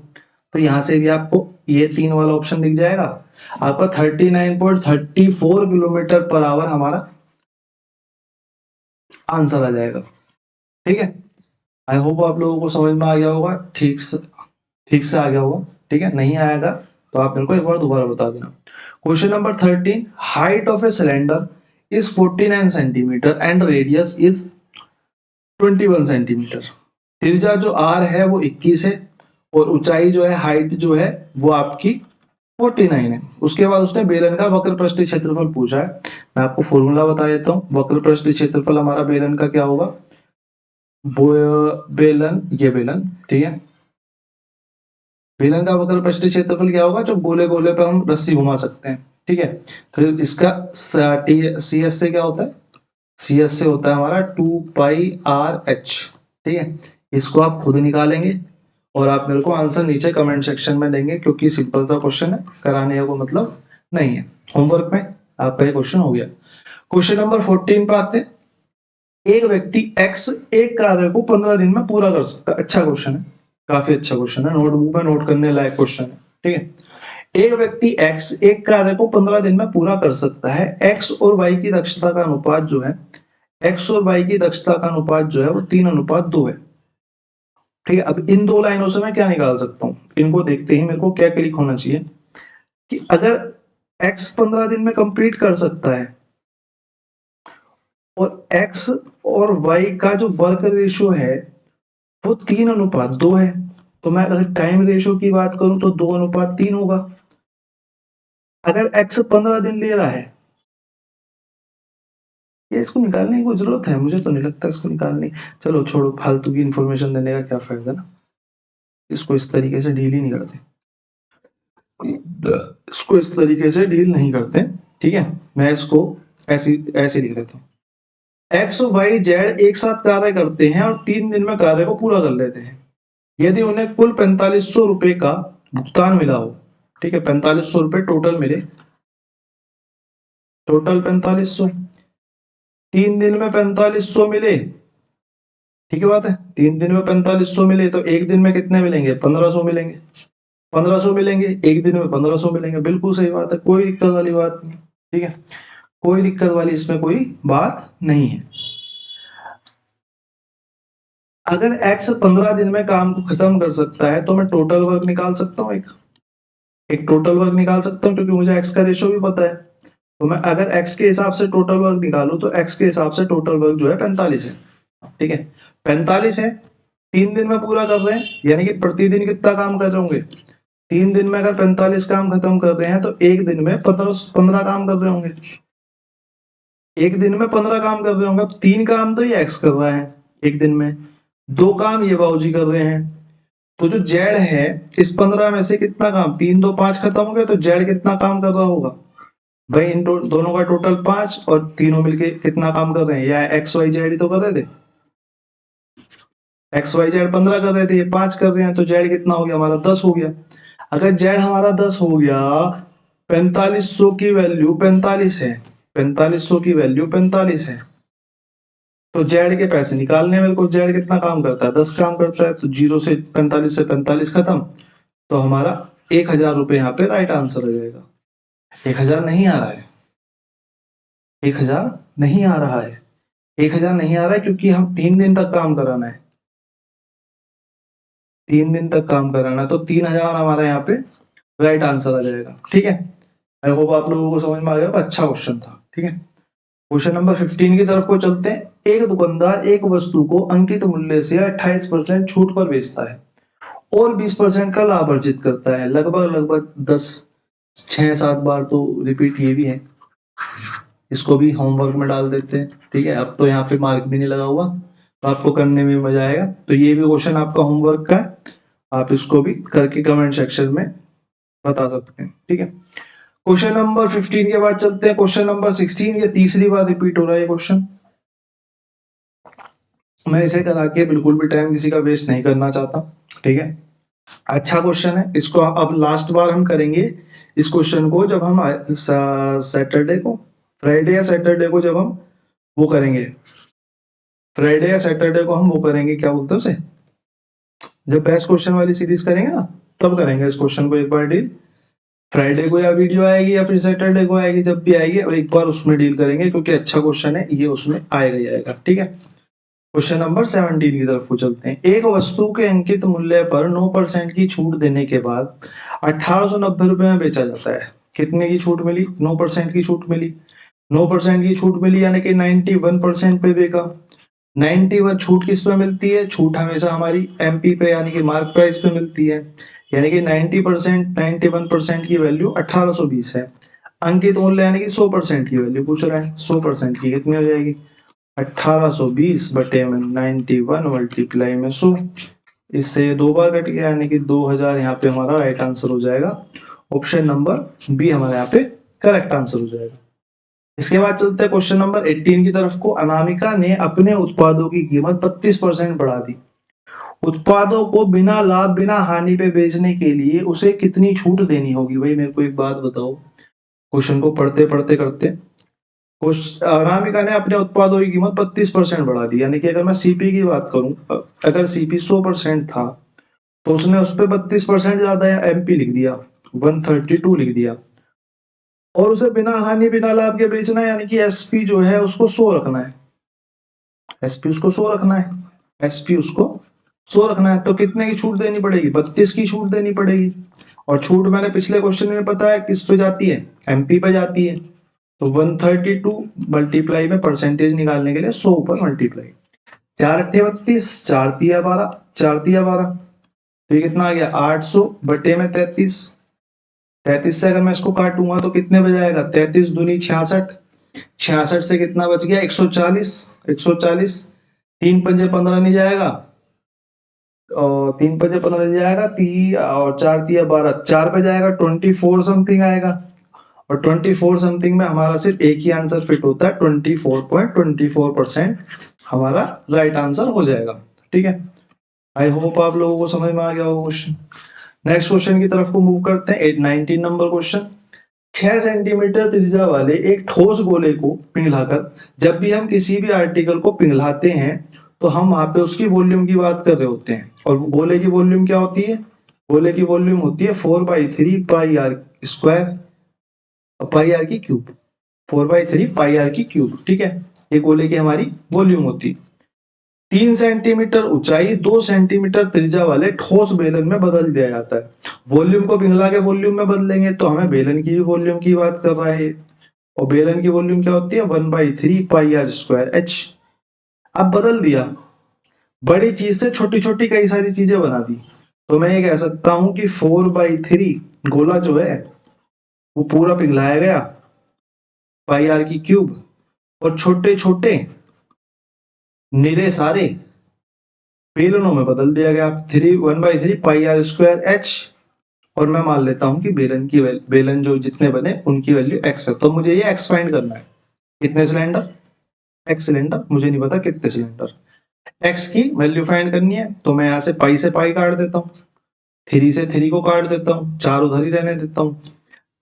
तो यहां से भी आपको ये 3 वाला ऑप्शन दिख जाएगा। आपका 39.34 किलोमीटर पर आवर हमारा आंसर आ जाएगा। ठीक है, आई होप आप लोगों को समझ में आ गया होगा, ठीक से आ गया होगा। ठीक है, नहीं आएगा तो आप मेरे को एक बार दोबारा बता देना। Question number 13, height of a cylinder is 49 centimetre and radius is 21 centimetre. त्रिज्या जो आर है वो 21 है और ऊंचाई जो है, हाइट जो है वो आपकी 49 है। उसके बाद उसने बेलन का वक्र पृष्ठीय क्षेत्रफल पूछा है। मैं आपको फॉर्मूला बता देता हूँ। वक्र पृष्ठीय क्षेत्रफल हमारा बेलन का क्या होगा? बेलन, ये बेलन, ठीक है, बेलन का वक्र पृष्ठीय क्षेत्रफल क्या होगा? जो गोले गोले पे हम रस्सी घुमा सकते हैं। ठीक है, तो इसका सी एस से क्या होता है? सी एस से होता है हमारा 2 पाई आर एच। ठीक है, इसको आप खुद निकालेंगे और आप मेरे को आंसर नीचे कमेंट सेक्शन में देंगे, क्योंकि सिंपल सा क्वेश्चन है, कराने का मतलब नहीं है। होमवर्क में आपका ये क्वेश्चन हो गया। क्वेश्चन नंबर 14 पे आते हैं। एक व्यक्ति एक्स एक कार्य को 15 दिन में पूरा कर सकता है। अच्छा क्वेश्चन है, काफी अच्छा क्वेश्चन है, नोटबुक में नोट करने लायक क्वेश्चन है। ठीक है, एक व्यक्ति एक्स एक कार्य को 15 दिन में पूरा कर सकता है। एक्स और वाई की दक्षता का अनुपात जो है, एक्स और वाई की दक्षता का अनुपात जो है वो 3:2 है। ठीक है, अब इन दो लाइनों से मैं क्या निकाल सकता हूं? इनको देखते ही मेरे को क्या क्लिक होना चाहिए कि अगर x 15 दिन में कंप्लीट कर सकता है और x और y का जो वर्क रेशियो है वो 3:2 है, तो मैं अगर टाइम रेशियो की बात करूं तो 2:3 होगा। अगर x 15 दिन ले रहा है, ये इसको निकालने की कोई जरूरत है? मुझे तो नहीं लगता इसको निकालने। चलो छोड़ो, फालतू की इंफॉर्मेशन देने का क्या फायदा ना, इसको इस तरीके से डील ही नहीं करते, इसको इस तरीके से डील नहीं करते। ठीक है, मैं इसको ऐसे ऐसे लिख देता हूँ। एक्स वाई जेड एक साथ कार्य करते हैं और 3 दिन में कार्य को पूरा कर लेते हैं। यदि उन्हें कुल 4500 रुपए का भुगतान मिला हो, ठीक है, 4500 रुपए टोटल मिले, टोटल 4500, 3 दिन में 4500 मिले, ठीक है बात है, 3 दिन में 4500 मिले तो एक दिन में कितने मिलेंगे? 1500 मिलेंगे, 1500 मिलेंगे, एक दिन में 1500 मिलेंगे। बिल्कुल सही बात है, कोई दिक्कत वाली बात नहीं। ठीक है, कोई दिक्कत वाली इसमें कोई बात नहीं है। अगर x 15 दिन में काम को खत्म कर सकता है तो मैं टोटल वर्क निकाल सकता हूँ, एक टोटल वर्क निकाल सकता हूँ, क्योंकि मुझे x का रेशियो भी पता है। तो मैं अगर x के हिसाब से टोटल वर्क निकालू तो x के हिसाब से टोटल वर्क जो है 45 है। ठीक है, 45 है, 3 दिन में पूरा कर रहे हैं, यानी कि प्रतिदिन कितना काम कर रहे होंगे? 3 दिन में अगर 45 काम खत्म कर रहे हैं तो एक दिन में 15 काम कर रहे होंगे, एक दिन में 15 काम कर रहे होंगे। अब 3 काम तो ये x कर रहा है एक दिन में, 2 काम ये बाबूजी कर रहे हैं, तो जो जेड है इस 15 में से कितना काम, 3 2 5 खत्म हो गए, तो जेड कितना काम कर रहा होगा भाई? इन दोनों का टोटल 5 और तीनों मिलके कितना काम कर रहे हैं? या एक्स वाई जेड ही तो कर रहे थे, एक्स वाई जेड 15 कर रहे थे, ये 5 कर रहे हैं, तो जेड कितना हो गया हमारा? 10 हो गया। अगर जेड हमारा 10 हो गया, 4500 की वैल्यू 45 है, 4500 की वैल्यू 45 है, तो जेड के पैसे निकालने में मेरे जेड कितना काम करता है? 10 काम करता है, तो 0 से 45 से 45 खत्म, तो हमारा 1000 रुपए यहाँ पे राइट आंसर आ जाएगा। 1000 नहीं आ रहा है, 1000 नहीं आ रहा है, 1000 नहीं आ रहा है क्योंकि हम 3 दिन तक काम कराना है, 3 दिन तक काम कराना है, तो 3000 हमारा यहाँ पे राइट आंसर आ जाएगा। ठीक है, आई होप आप लोगों को समझ में आ गया, अच्छा क्वेश्चन था। ठीक है, क्वेश्चन नंबर 15 की तरफ को चलते हैं। एक दुकानदार एक वस्तु को अंकित मूल्य से 28% छूट पर बेचता है और 20% का लाभ अर्जित करता है। लगभग 6-7 बार तो रिपीट ये भी है। इसको भी होमवर्क में डाल देते हैं, ठीक है। अब तो यहाँ पे मार्क भी नहीं लगा हुआ, तो आपको करने में मजा आएगा। तो ये भी क्वेश्चन आपका होमवर्क का है, आप इसको भी करके कमेंट सेक्शन में बता सकते हैं, ठीक है। क्वेश्चन नंबर 15 के बाद चलते हैं क्वेश्चन नंबर 16। ये तीसरी बार रिपीट हो रहा है ये क्वेश्चन। मैं इसे करा के बिल्कुल भी टाइम किसी का वेस्ट नहीं करना चाहता, ठीक है। अच्छा क्वेश्चन है, इसको अब लास्ट बार हम करेंगे इस क्वेश्चन को जब हम सैटरडे को, फ्राइडे या सैटरडे को जब हम वो करेंगे, फ्राइडे या सैटरडे को हम वो करेंगे, क्या बोलते हैं उसे, जब बेस्ट क्वेश्चन वाली सीरीज करेंगे ना, तब करेंगे इस क्वेश्चन को एक बार डील। फ्राइडे को या वीडियो आएगी या फिर सैटरडे को आएगी, जब भी आएगी और एक बार उसमें डील करेंगे, क्योंकि अच्छा क्वेश्चन है ये, उसमें आएगा ही आएगा, ठीक है। क्वेश्चन नंबर 17 की तरफ चलते हैं। एक वस्तु के अंकित मूल्य पर 9% की छूट देने के बाद 1890 रुपए में बेचा जाता है। कितने की छूट मिली? 9% की छूट मिली। 9% की छूट मिली यानी कि 91% पे बेचा। 91 छूट किस पे मिलती है? छूट हमेशा हमारी एमपी पे यानी कि मार्क प्राइस पे मिलती है, यानी कि 90% 91% की वैल्यू 1820 है। अंकित मूल्य यानी कि 100% की वैल्यू पूछ रहा है, 100% की कितनी हो जाएगी? 1820 बटे में 91 मल्टीप्लाई में 100, इससे दो बार कट गया यानी कि 2000 यहाँ पे हमारा राइट आंसर हो जाएगा। ऑप्शन नंबर बी हमारे यहाँ पे करेक्ट आंसर हो जाएगा। इसके बाद चलते हैं क्वेश्चन नंबर 18 की तरफ को। अनामिका ने अपने उत्पादों की कीमत 32% बढ़ा दी। उत्पादों को बिना लाभ बिना हानि पे बेचने के लिए उसे कितनी छूट देनी होगी? भाई मेरे को एक बात बताओ, क्वेश्चन को पढ़ते पढ़ते करते। अनामिका ने अपने उत्पादों की कीमत 32% बढ़ा दी, यानी कि अगर मैं सीपी की बात करूं, अगर सीपी 100% था तो उसने उस पर 32% ज्यादा एमपी लिख दिया, 132 लिख दिया, और उसे बिना हानि बिना लाभ के बेचना है, यानी कि एसपी जो है उसको 100 रखना है। एसपी उसको 100 रखना है, एसपी उसको 100 रखना है, तो कितने की छूट देनी पड़ेगी? 32 की छूट देनी पड़ेगी। और छूट मैंने पिछले क्वेश्चन में पता है किस पे जाती है? एमपी पे जाती है। तो 132 मल्टीप्लाई में परसेंटेज निकालने के लिए 100 ऊपर मल्टीप्लाई, 4 अट्ठे 32, 4 तिया 12, 4 तिया 12, तो ये कितना आ गया? 800 बटे में 33। 33 से अगर मैं इसको काटूंगा तो कितने बच जाएगा? 33 दूनी 66, 66 से कितना बच गया? 140, 140, 3 पंजे 15 नहीं जाएगा, और 3 पंजे 15 नहीं जाएगा, और 4 तिया 12, 4 पे जाएगा, 24 समथिंग आएगा। और 24 समथिंग में हमारा सिर्फ एक ही आंसर फिट होता है, 24.24% हमारा राइट आंसर हो जाएगा, ठीक है। आई होप आप लोगों को समझ में आ गया होगा क्वेश्चन। नेक्स्ट क्वेश्चन की तरफ को मूव करते हैं। 19 नंबर क्वेश्चन। 6 सेंटीमीटर त्रिज्या वाले एक ठोस गोले को पिघलाकर जब भी हम किसी भी आर्टिकल को पिघलाते हैं तो हम वहां पे उसकी वॉल्यूम की बात कर रहे होते हैं। और गोले की वॉल्यूम क्या होती है? गोले की वॉल्यूम होती है 4/3 पाई आर स्क्वायर, पाई आर की क्यूब, 4/3 पाई आर की क्यूब, ठीक है। ये गोले की हमारी वॉल्यूम होती है। 3 सेंटीमीटर ऊंचाई 2 सेंटीमीटर त्रिज्या वाले ठोस बेलन में बदल दिया जाता है। वॉल्यूम को पिघला के वॉल्यूम में बदलेंगे तो हमें बेलन की भी वॉल्यूम की बात कर रहा है, और बेलन की वॉल्यूम क्या होती है? 1/3 पाई आर स्क्वायर एच। अब बदल दिया, बड़ी चीज से छोटी छोटी कई सारी चीजें बना दी, तो मैं ये कह सकता हूं कि 4/3 गोला जो है वो पूरा पिघलाया गया, पाई आर की क्यूब, और छोटे छोटे निरे सारे बेलनों में बदल दिया गया, 1/3 पाई आर स्क्वायर एच। और मैं मान लेता हूं कि बेलन जो जितने बने उनकी वैल्यू एक्स है, तो मुझे ये एक्स फाइंड करना है। कितने सिलेंडर? एक्स सिलेंडर, मुझे नहीं पता कितने सिलेंडर। एक्स की वैल्यू फाइंड करनी है, तो मैं यहाँ से पाई काट देता हूँ, 3 से 3 को काट देता हूँ, 4 उधर ही रहने देता हूँ।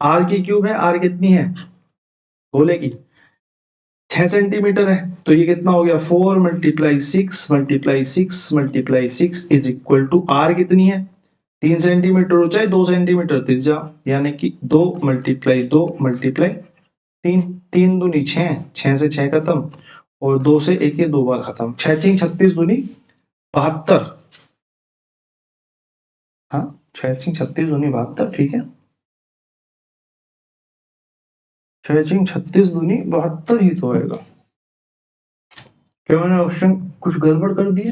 आर की क्यूब है, आर कितनी है गोले की? 6 सेंटीमीटर है, तो ये कितना हो गया? 4 × 6 × 6 × 6 इज इक्वल टू आर कितनी है? 3 सेंटीमीटर ऊंचाई 2 सेंटीमीटर त्रिज्या, यानी कि 2 × 2 × 3, 3 दूनी 6, 6 से 6 खत्म, और 2 से 1 ये 2 बार खत्म, 6 × 36 दूनी 72। हाँ, 6 × 36 दूनी 72, ठीक है, 6 × 36 दूनी 72 ही तो होगा। क्या मैंने ऑप्शन कुछ गड़बड़ कर दिए?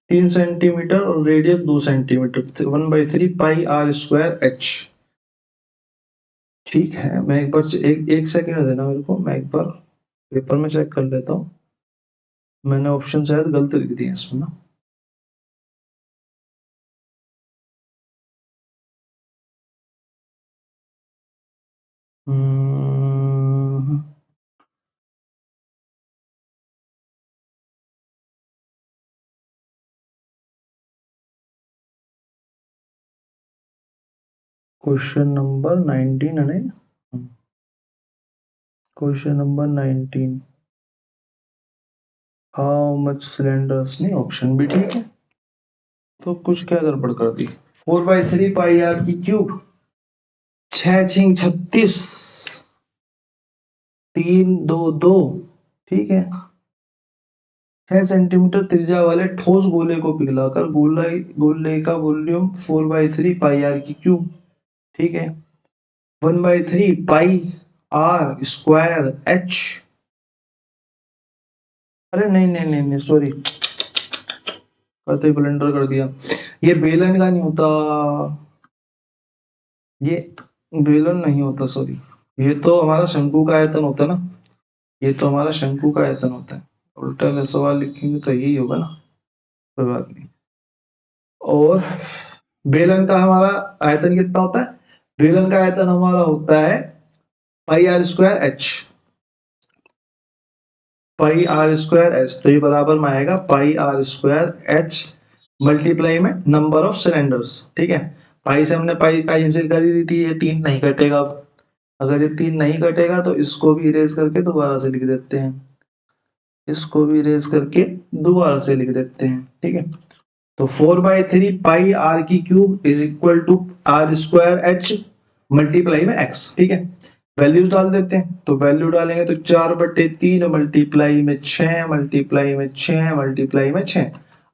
3 सेंटीमीटर और radius 2 centimetre, 1/3 pi R square H. ठीक है, मैं एक बार एक सेकंड देना मेरे को, मैं एक बार पेपर में चेक कर लेता हूँ, मैंने ऑप्शन शायद गलत लिख दिए इसमें ना। क्वेश्चन नंबर 19 है ना? Question number 19, how much cylinders, नहीं ऑप्शन भी ठीक है, तो कुछ क्या गड़बड़ कर दी। 4/3 पाई आर की क्यूब, 6×36, 3×2=2, ठीक है। 6 सेंटीमीटर त्रिज्या वाले ठोस गोले को पिघलाकर गोले का वॉल्यूम 4/3 पाई आर की क्यूब, ठीक है। 1/3 पाई आर स्क्वायर एच, अरे नहीं नहीं नहीं नहीं सॉरी, करते ब्लेंडर कर दिया। ये बेलन का नहीं होता, ये बेलन नहीं होता, सॉरी। ये तो हमारा शंकु का आयतन होता है ना, ये तो हमारा शंकु का आयतन होता है। उल्टा सवाल लिखेंगे तो यही होगा ना, कोई बात नहीं। और बेलन का हमारा आयतन कितना होता है? बेलन का आयतन हमारा होता है pi R square H, pi R square H, तो ये बराबर में आएगा pi R square H multiply में नंबर ऑफ सिलेंडर्स, ठीक है। पाई से हमने पाई का कैंसिल कर दी थी, ये 3 नहीं कटेगा। अगर ये 3 नहीं कटेगा तो इसको भी इरेज करके दोबारा से लिख देते हैं, इसको भी इरेज करके दोबारा से लिख देते हैं, ठीक है। तो 4/3 पाई आर की cube is equal to R square H multiply में एक्स, ठीक है। वैल्यूज डाल देते हैं, तो वैल्यू डालेंगे तो 4/3 मल्टीप्लाई में 6 मल्टीप्लाई में 6 मल्टीप्लाई में 6,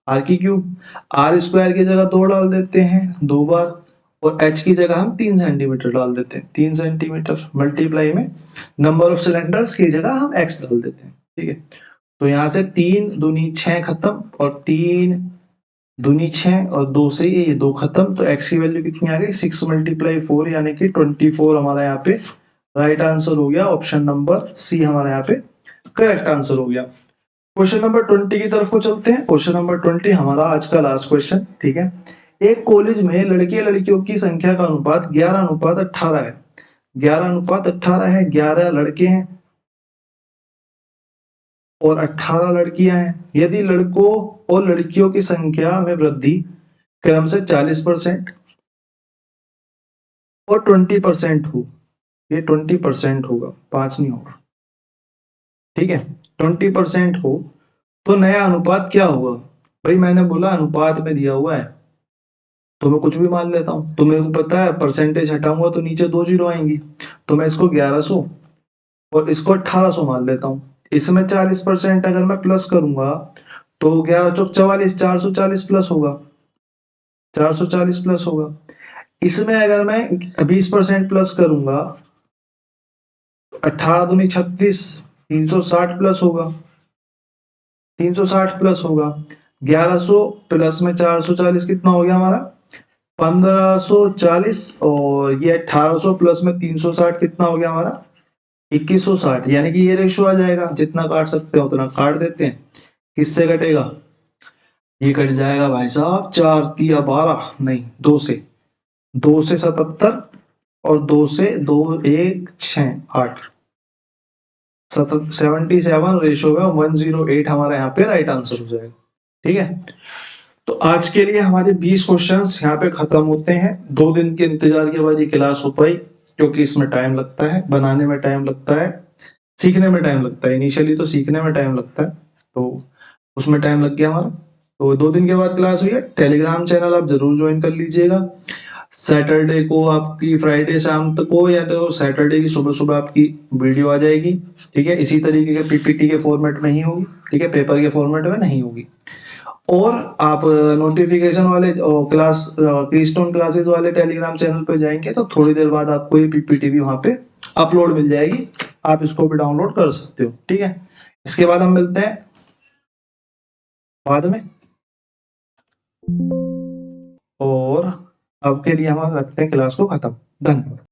आर की क्यूब, आर स्क्वायर की जगह 2 डाल देते हैं 2 बार, और एच की जगह हम 3 सेंटीमीटर डाल देते हैं 3 सेंटीमीटर, मल्टीप्लाई में नंबर ऑफ सिलेंडर्स की जगह हम एक्स डाल देते हैं, ठीक है। तो यहाँ से 3 दूनी 6 खत्म, और 3 दूनी 6 और 2 से ये 2 खत्म, तो x की वैल्यू कितनी आ गई? 6 × 4 यानी कि 24 हमारा यहाँ पे राइट आंसर हो गया। ऑप्शन नंबर सी हमारा यहाँ पे करेक्ट आंसर हो गया। क्वेश्चन नंबर 20 की तरफ को चलते हैं। क्वेश्चन नंबर 20 हमारा आज का लास्ट क्वेश्चन, ठीक है। एक कॉलेज में लड़के लड़कियों की संख्या का अनुपात 11:18 है, 11:18 है, 11 लड़के हैं और 18 लड़कियां हैं। यदि लड़कों और लड़कियों की संख्या में वृद्धि क्रम से 40% और 20% हो, ये 20% होगा, 5 नहीं होगा, ठीक है। 20% हो तो नया अनुपात क्या होगा? भाई मैंने बोला अनुपात में दिया हुआ है तो मैं कुछ भी मान लेता हूं, तो मेरे को पता है परसेंटेज हटाऊंगा तो नीचे 2 जीरो आएंगी, तो मैं इसको 1100 और इसको 1800 मान लेता हूँ। इसमें 40% अगर मैं प्लस करूंगा तो 11 चौक 44, 440 प्लस होगा, 440 प्लस होगा। इसमें अगर मैं 20% प्लस करूंगा, 18 दूनी 36, 360 प्लस होगा, 360 प्लस होगा। 1100 प्लस में 440 कितना हो गया हमारा? 1540, और ये 1800 प्लस में 360 कितना हो गया हमारा? 2160, यानी कि ये रेशो आ जाएगा, जितना काट सकते हो उतना काट देते हैं। किससे कटेगा? ये कट जाएगा भाई साहब 4 तिया 12, नहीं 2 से, 2 से 77 और 2 से 2 1 6 8, 77 रेशो में 108 हमारा यहाँ पे राइट आंसर हो जाएगा, ठीक है। तो आज के लिए हमारे 20 क्वेश्चंस यहाँ पे खत्म होते हैं। 2 दिन के इंतजार के बाद ये क्लास हो पाई, क्योंकि इसमें टाइम लगता है, बनाने में टाइम लगता है, सीखने में टाइम लगता है। इनिशियली तो सीखने में टाइम लगता है, तो उसमें टाइम लग गया हमारा। तो 2 दिन के बाद क्लास हुई है। टेलीग्राम चैनल आप जरूर ज्वाइन कर लीजिएगा। सैटरडे को आपकी, फ्राइडे शाम तक को, या तो सैटरडे की सुबह सुबह आपकी वीडियो आ जाएगी, ठीक है। इसी तरीके के पीपीटी के फॉर्मेट में ही होगी, ठीक है, पेपर के फॉर्मेट में नहीं होगी। और आप नोटिफिकेशन वाले क्लास कीस्टोन क्लासेस वाले टेलीग्राम चैनल पे जाएंगे तो थोड़ी देर बाद आपको ये पीपीटी भी वहां पे अपलोड मिल जाएगी, आप इसको भी डाउनलोड कर सकते हो, ठीक है। इसके बाद हम मिलते हैं बाद में, और अब के लिए हम रखते हैं क्लास को खत्म। धन्यवाद।